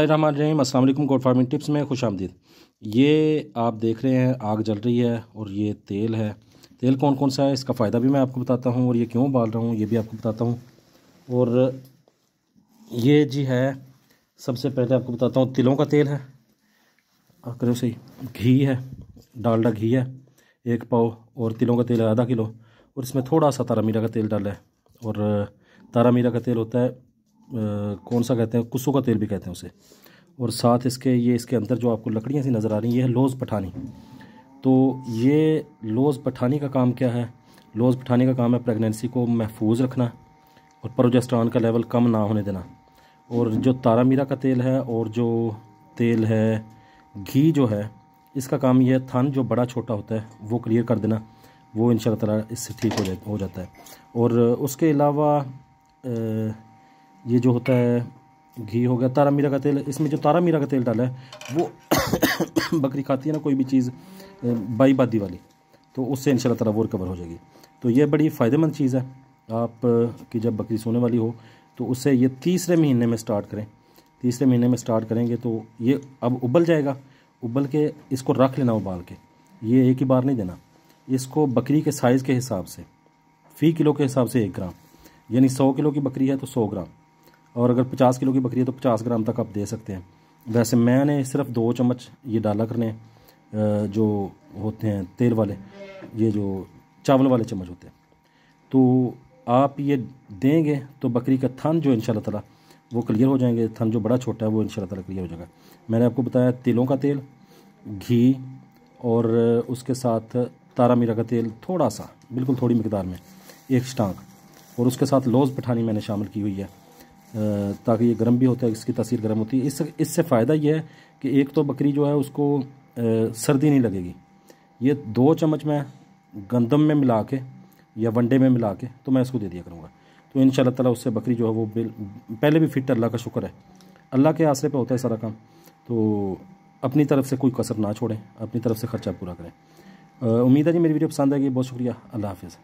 रहीम अस्सलाम वालेकुम। गोट farming tips में खुश आमदीद। ये आप देख रहे हैं आग जल रही है और ये तेल है। तेल कौन कौन सा है इसका फ़ायदा भी मैं आपको बताता हूँ और ये क्यों उबाल रहा हूँ ये भी आपको बताता हूँ। और ये जी है, सबसे पहले आपको बताता हूँ, तिलों का तेल है, करो सही, घी है, डालडा घी है 1 पाव, और तिलों का तेल है आधा किलो, और इसमें थोड़ा सा तारा मीरा का तेल डाला है। और तारा मीरा का तेल होता है कौन सा कहते हैं, कुसों का तेल भी कहते हैं उसे। और साथ इसके अंदर जो आपको लकड़ियाँ सी नज़र आ रही हैं, ये है लौज़ पठानी। तो ये लौज़ पठानी का काम क्या है? लौज़ पठानी का काम है प्रेगनेंसी को महफूज रखना और प्रोजेस्टेरॉन का लेवल कम ना होने देना। और जो तारा मीरा का तेल है और जो तेल है घी जो है, इसका काम ये है थन जो बड़ा छोटा होता है वो क्लियर कर देना, वो इंशाल्लाह ताला इससे ठीक हो जाता है। और उसके अलावा ये जो होता है घी हो गया, तारा मीरा का तेल, इसमें जो तारा मीरा का तेल डाला है वो बकरी खाती है ना कोई भी चीज़ बाई बादी वाली, तो उससे इंशाल्लाह ताला वो रिकवर हो जाएगी। तो ये बड़ी फ़ायदेमंद चीज़ है आप की जब बकरी सोने वाली हो तो उससे ये तीसरे महीने में स्टार्ट करें। तीसरे महीने में स्टार्ट करेंगे तो ये अब उबल जाएगा, उबल के इसको रख लेना उबाल के, ये एक ही बार नहीं देना, इसको बकरी के साइज़ के हिसाब से फ़ी किलो के हिसाब से 1 ग्राम, यानी 100 किलो की बकरी है तो 100 ग्राम, और अगर 50 किलो की बकरी है तो 50 ग्राम तक आप दे सकते हैं। वैसे मैंने सिर्फ 2 चम्मच ये डाला करने जो होते हैं तेल वाले, ये जो चावल वाले चम्मच होते हैं, तो आप ये देंगे तो बकरी का थन जो इंशाल्लाह ताला वो क्लियर हो जाएंगे। थन जो बड़ा छोटा है वो इंशाल्लाह ताला क्लियर हो जाएगा। मैंने आपको बताया तिलों का तेल, घी, और उसके साथ तारा मीरा का तेल थोड़ा सा, बिल्कुल थोड़ी मिकदार में 1 स्टांक, और उसके साथ लौज़ पठानी मैंने शामिल की हुई है ताकि ये गर्म भी होता है, इसकी तासीर गर्म होती है। इससे फ़ायदा ये है कि एक तो बकरी जो है उसको सर्दी नहीं लगेगी। ये 2 चम्मच मैं गंदम में मिला के या वनडे में मिला के तो मैं इसको दे दिया करूँगा, तो इंशाल्लाह ताला उससे बकरी जो है वो पहले भी फिट, अल्लाह का शुक्र है, अल्लाह के आसरे पे होता है सारा काम। तो अपनी तरफ से कोई कसर ना छोड़ें, अपनी तरफ से ख़र्चा पूरा करें। उम्मीद है जी मेरी वीडियो पसंद आएगी। बहुत शुक्रिया, अल्लाह हाफ़िज़।